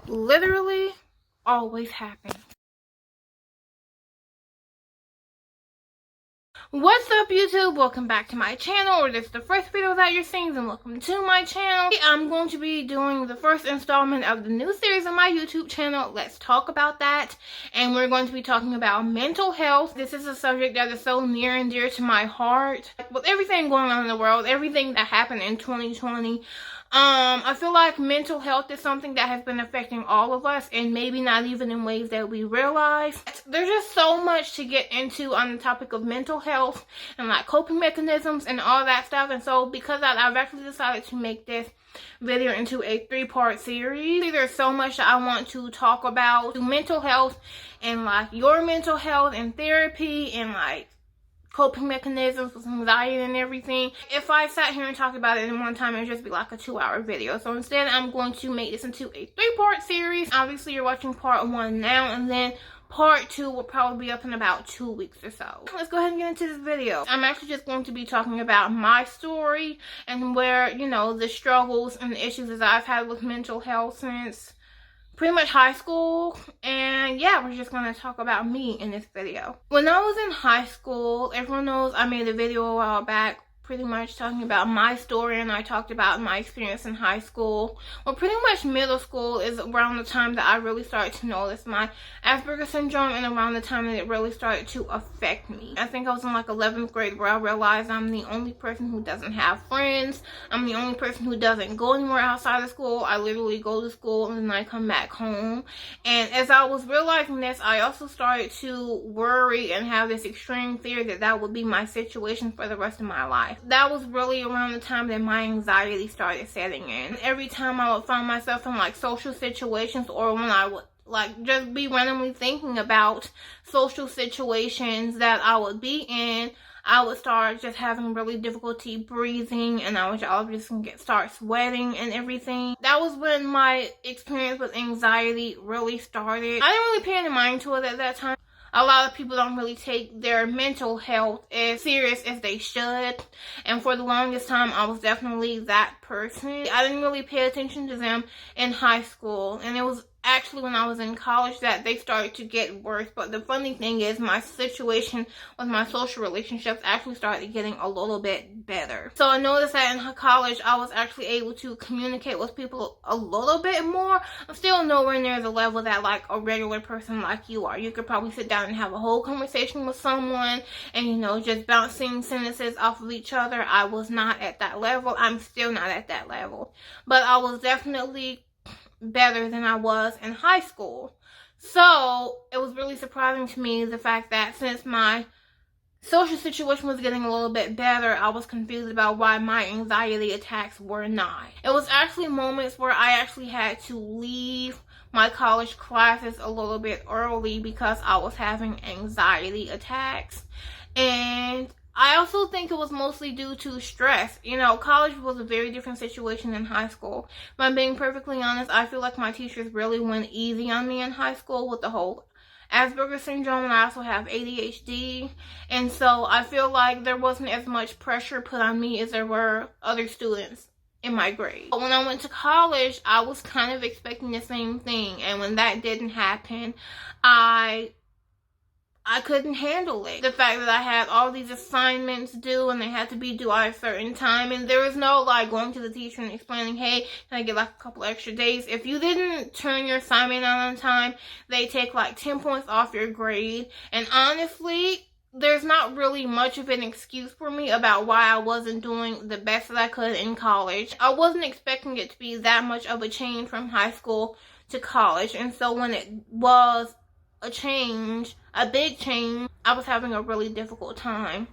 literally always happens. What's up, YouTube? Welcome back to my channel, or this is the first video that you're seeing, and welcome to my channel. I'm going to be doing the first installment of the new series on my YouTube channel. Let's talk about that. And we're going to be talking about mental health. This is a subject that is so near and dear to my heart. With everything going on in the world, everything that happened in 2020, I feel like mental health is something that has been affecting all of us, and maybe not even in ways that we realize. There's just so much to get into on the topic of mental health and like coping mechanisms and all that stuff. And so because of that, I've actually decided to make this video into a 3-part series. There's so much that I want to talk about mental health and like your mental health and therapy and like coping mechanisms with anxiety and everything. If I sat here and talked about it in one time, it would just be like a 2-hour video. So instead, I'm going to make this into a 3-part series. Obviously, you're watching part 1 now, and then part 2 will probably be up in about 2 weeks or so. Let's go ahead and get into this video. I'm actually just going to be talking about my story and where, you know, the struggles and the issues that I've had with mental health since pretty much high school. And yeah, we're just going to talk about me in this video. When I was in high school, everyone knows I made a video a while back pretty much talking about my story, and I talked about my experience in high school. Well, pretty much middle school is around the time that I really started to notice my Asperger's syndrome, and around the time that it really started to affect me. I think I was in like 11th grade where I realized I'm the only person who doesn't have friends. I'm the only person who doesn't go anywhere outside of school. I literally go to school and then I come back home. And as I was realizing this, I also started to worry and have this extreme fear that that would be my situation for the rest of my life. That was really around the time that my anxiety started setting in. Every time I would find myself in like social situations, or when I would like just be randomly thinking about social situations that I would be in, I would start just having really difficulty breathing, and I would just start sweating and everything. That was when my experience with anxiety really started. I didn't really pay any mind to it at that time. A lot of people don't really take their mental health as serious as they should. And for the longest time, I was definitely that person. I didn't really pay attention to them in high school. And it was actually when I was in college that they started to get worse. But the funny thing is, my situation with my social relationships actually started getting a little bit better. So I noticed that in college, I was actually able to communicate with people a little bit more. I'm still nowhere near the level that like a regular person like you are. You could probably sit down and have a whole conversation with someone and, you know, just bouncing sentences off of each other. I was not at that level. I'm still not at that level. But I was definitely better than I was in high school. So it was really surprising to me the fact that since my social situation was getting a little bit better, I was confused about why my anxiety attacks were not. It was actually moments where I actually had to leave my college classes a little bit early because I was having anxiety attacks. And I also think it was mostly due to stress. You know, college was a very different situation than high school. If I'm being perfectly honest, I feel like my teachers really went easy on me in high school with the whole Asperger's syndrome, and I also have ADHD. And so I feel like there wasn't as much pressure put on me as there were other students in my grade. But when I went to college, I was kind of expecting the same thing. And when that didn't happen, I couldn't handle it. The fact that I had all these assignments due and they had to be due at a certain time, and there was no like going to the teacher and explaining, hey, can I get like a couple extra days? If you didn't turn your assignment on time, they take like 10 points off your grade. And honestly, there's not really much of an excuse for me about why I wasn't doing the best that I could in college. I wasn't expecting it to be that much of a change from high school to college. And so when it was a change, a big change, I was having a really difficult time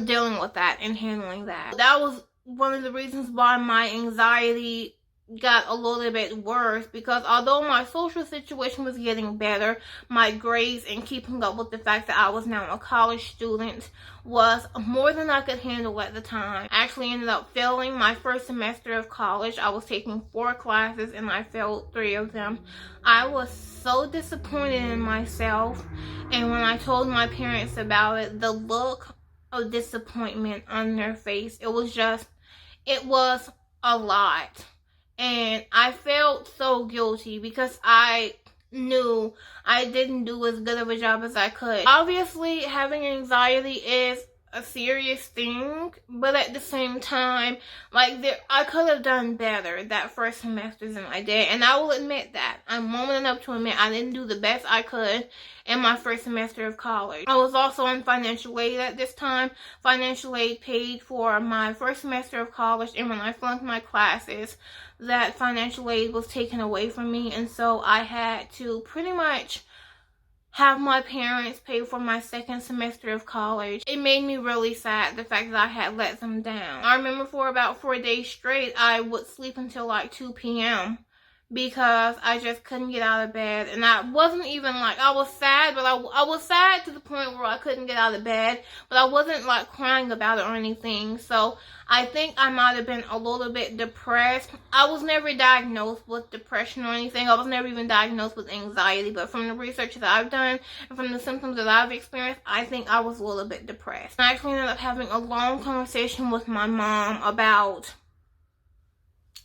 dealing with that and handling that. That was one of the reasons why my anxiety got a little bit worse, because although my social situation was getting better, my grades and keeping up with the fact that I was now a college student was more than I could handle at the time. I actually ended up failing my first semester of college. I was taking 4 classes and I failed 3 of them. I was so disappointed in myself, and when I told my parents about it, the look of disappointment on their face, it was a lot. And I felt so guilty because I knew I didn't do as good of a job as I could. Obviously, having anxiety is a serious thing, but at the same time, like, I could have done better that first semester than I did, and I will admit that. I'm woman enough to admit I didn't do the best I could in my first semester of college. I was also on financial aid at this time. Financial aid paid for my first semester of college, and when I flunked my classes, that financial aid was taken away from me, and so I had to pretty much have my parents pay for my second semester of college. It made me really sad, the fact that I had let them down. I remember for about 4 days straight, I would sleep until like 2 p.m. because I just couldn't get out of bed. And I wasn't even like, I was sad, but I was sad to the point where I couldn't get out of bed, but I wasn't like crying about it or anything. So I think I might have been a little bit depressed. I was never diagnosed with depression or anything. I was never even diagnosed with anxiety, but from the research that I've done and from the symptoms that I've experienced, I think I was a little bit depressed. I actually ended up having a long conversation with my mom about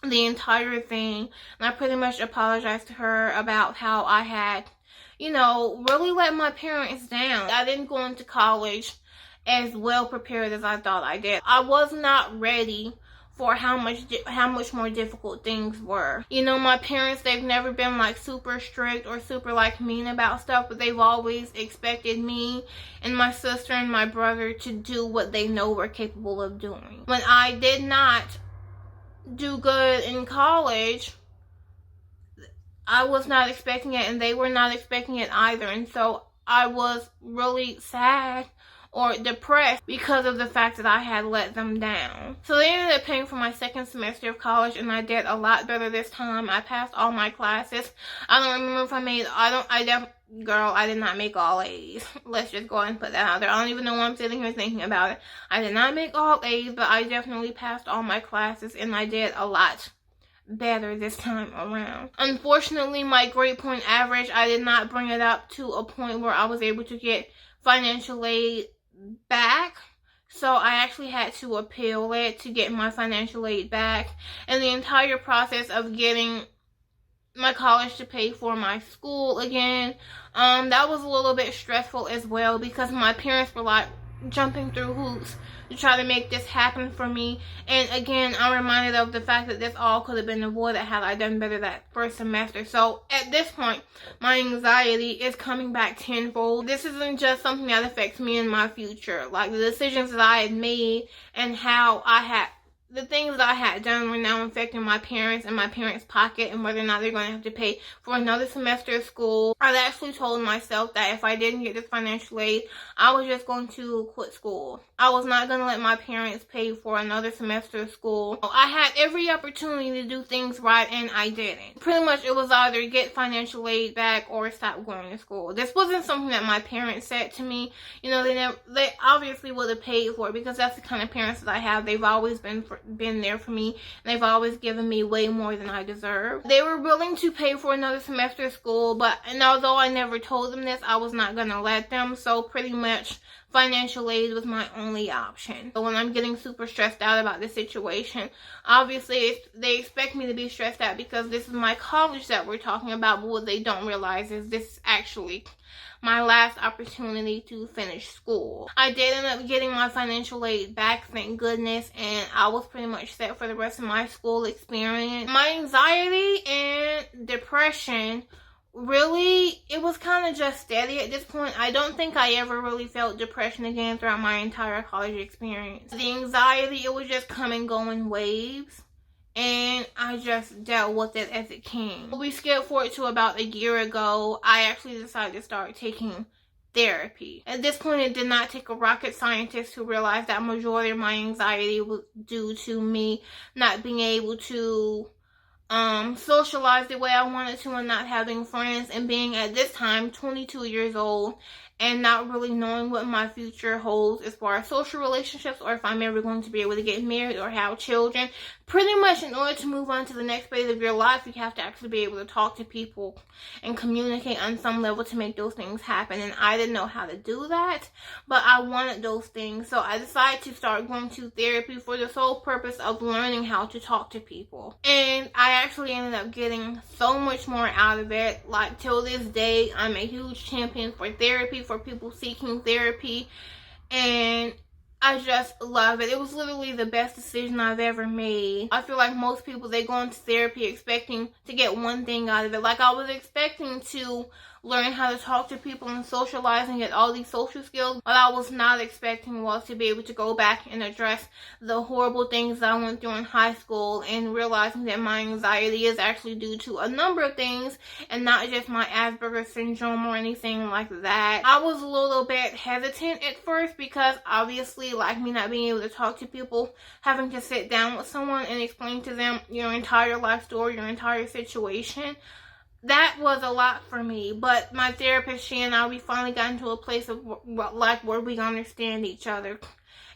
the entire thing, and I pretty much apologized to her about how I had, really let my parents down. I didn't go into college as well prepared as I thought I did. I was not ready for how much more difficult things were. My parents, they've never been like super strict or super like mean about stuff, but they've always expected me and my sister and my brother to do what they know we're capable of doing. When I did not do good in college, I was not expecting it, and they were not expecting it either, and so I was really sad or depressed because of the fact that I had let them down. So they ended up paying for my second semester of college, and I did a lot better this time. I passed all my classes. I don't remember if I did not make all A's. Let's just go ahead and put that out there. I don't even know why I'm sitting here thinking about it. I did not make all A's, but I definitely passed all my classes, and I did a lot better this time around. Unfortunately, my grade point average, I did not bring it up to a point where I was able to get financial aid back. So I actually had to appeal it to get my financial aid back. And the entire process of getting my college to pay for my school again, that was a little bit stressful as well, because my parents were like jumping through hoops to try to make this happen for me. And again, I'm reminded of the fact that this all could have been avoided had I done better that first semester. So at this point, my anxiety is coming back tenfold. This isn't just something that affects me in my future. Like, the decisions that I had made and the things that I had done were now affecting my parents and my parents' pocket, and whether or not they're going to have to pay for another semester of school. I actually told myself that if I didn't get this financial aid, I was just going to quit school. I was not going to let my parents pay for another semester of school. I had every opportunity to do things right, and I didn't. Pretty much it was either get financial aid back or stop going to school. This wasn't something that my parents said to me. They obviously would have paid for it, because that's the kind of parents that I have. They've always been there for me, and they've always given me way more than I deserve. They were willing to pay for another semester of school, and although I never told them this, I was not going to let them. So pretty much financial aid was my only option. So when I'm getting super stressed out about this situation, obviously they expect me to be stressed out because this is my college that we're talking about, but what they don't realize is this is actually my last opportunity to finish school. I did end up getting my financial aid back, thank goodness, and I was pretty much set for the rest of my school experience. My anxiety and depression, really, it was kind of just steady at this point. I don't think I ever really felt depression again throughout my entire college experience. The anxiety, it was just come and go in waves, and I just dealt with it as it came. We skipped forward to about a year ago. I actually decided to start taking therapy. At this point, it did not take a rocket scientist to realize that majority of my anxiety was due to me not being able to socialize the way I wanted to, and not having friends, and being at this time 22 years old and not really knowing what my future holds as far as social relationships, or if I'm ever going to be able to get married or have children. pretty much in order to move on to the next phase of your life, you have to actually be able to talk to people and communicate on some level to make those things happen. And I didn't know how to do that, but I wanted those things. So I decided to start going to therapy for the sole purpose of learning how to talk to people. And I actually ended up getting so much more out of it. Like, till this day, I'm a huge champion for therapy, for people seeking therapy. And I just love it. It was literally the best decision I've ever made. I feel like most people, they go into therapy expecting to get one thing out of it. Like, I was expecting to learn how to talk to people and socialize and get all these social skills. What I was not expecting was to be able to go back and address the horrible things that I went through in high school, and realizing that my anxiety is actually due to a number of things and not just my Asperger's syndrome or anything like that. I was a little bit hesitant at first because obviously, like, me not being able to talk to people, having to sit down with someone and explain to them your entire life story, your entire situation, that was a lot for me. But my therapist, she and I, we finally got into a place of like where we understand each other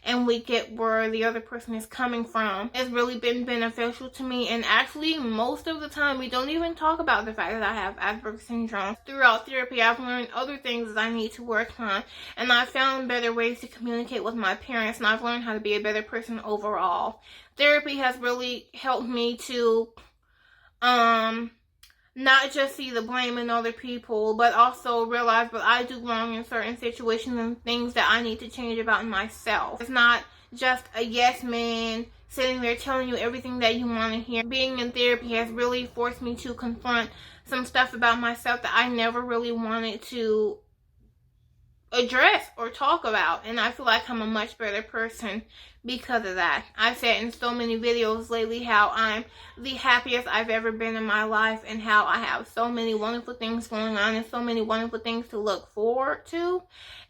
and we get where the other person is coming from. It's really been beneficial to me. And actually, most of the time, we don't even talk about the fact that I have Asperger's syndrome. Throughout therapy, I've learned other things that I need to work on, and I've found better ways to communicate with my parents, and I've learned how to be a better person overall. Therapy has really helped me to not just see the blame in other people, but also realize that I do wrong in certain situations and things that I need to change about myself. It's not just a yes man sitting there telling you everything that you want to hear. Being in therapy has really forced me to confront some stuff about myself that I never really wanted to address or talk about, and I feel like I'm a much better person because of that. I've said in so many videos lately how I'm the happiest I've ever been in my life, and how I have so many wonderful things going on and so many wonderful things to look forward to,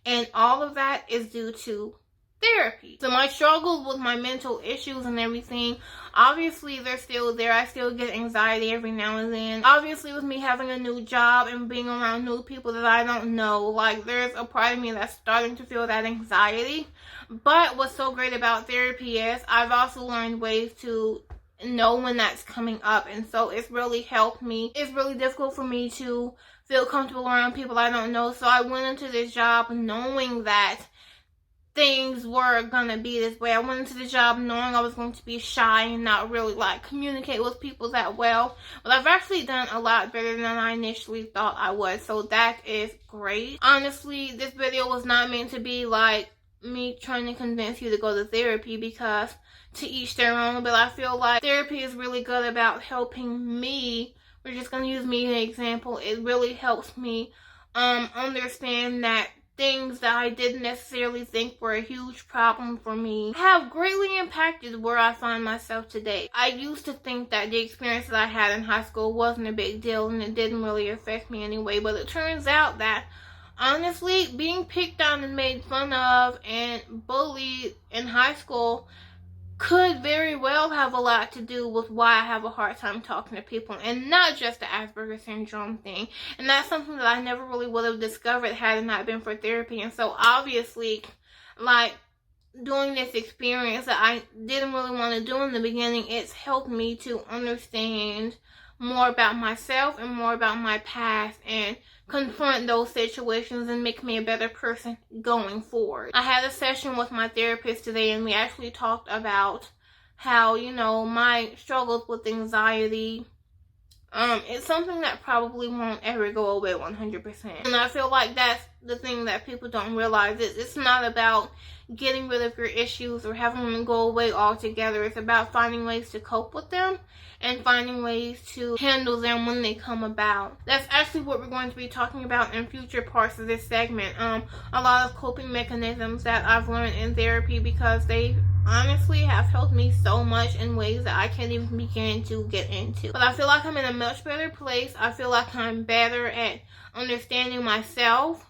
and all of that is due to therapy. So my struggles with my mental issues and everything, obviously they're still there. I still get anxiety every now and then. Obviously, with me having a new job and being around new people that I don't know, like, there's a part of me that's starting to feel that anxiety. But what's so great about therapy is I've also learned ways to know when that's coming up, and so it's really helped me. It's really difficult for me to feel comfortable around people I don't know, so I went into this job knowing that things were gonna be this way. I went into the job knowing I was going to be shy and not really like communicate with people that well, but I've actually done a lot better than I initially thought I would, so that is great. Honestly, this video was not meant to be like me trying to convince you to go to therapy, because to each their own, but I feel like therapy is really good about helping me. We're just gonna use me as an example. It really helps me understand that things that I didn't necessarily think were a huge problem for me have greatly impacted where I find myself today. I used to think that the experience that I had in high school wasn't a big deal and it didn't really affect me anyway, but it turns out that honestly, being picked on and made fun of and bullied in high school could very well have a lot to do with why I have a hard time talking to people, and not just the Asperger's syndrome thing. And that's something that I never really would have discovered had it not been for therapy. And so obviously, like, doing this experience that I didn't really want to do in the beginning, it's helped me to understand more about myself and more about my past, and confront those situations and make me a better person going forward. I had a session with my therapist today, and we actually talked about how, you know, my struggles with anxiety, it's something that probably won't ever go away 100%. And I feel like that's the thing that people don't realize. It's not about getting rid of your issues or having them go away altogether. It's about finding ways to cope with them and finding ways to handle them when they come about. That's actually what we're going to be talking about in future parts of this segment. A lot of coping mechanisms that I've learned in therapy, because they honestly have helped me so much in ways that I can't even begin to get into. But I feel like I'm in a much better place. I feel like I'm better at understanding myself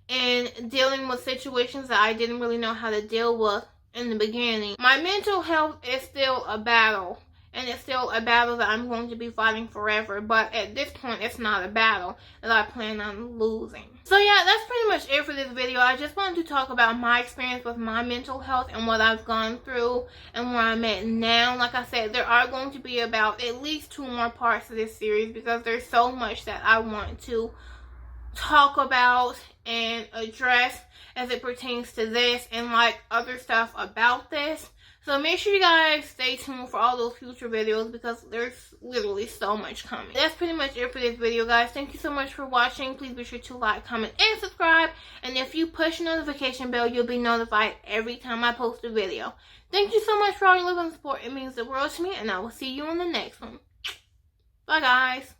and dealing with situations that I didn't really know how to deal with in the beginning. My mental health is still a battle, and it's still a battle that I'm going to be fighting forever. But at this point, it's not a battle that I plan on losing. So yeah, that's pretty much it for this video. I just wanted to talk about my experience with my mental health and what I've gone through and where I'm at now. Like I said, there are going to be about at least 2 more parts of this series because there's so much that I want to talk about and address as it pertains to this and like other stuff about this. So make sure you guys stay tuned for all those future videos because there's literally so much coming. That's pretty much it for this video, guys. Thank you so much for watching. Please be sure to like, comment, and subscribe. And if you push the notification bell, you'll be notified every time I post a video. Thank you so much for all your love and support. It means the world to me, and I will see you on the next one. Bye, guys.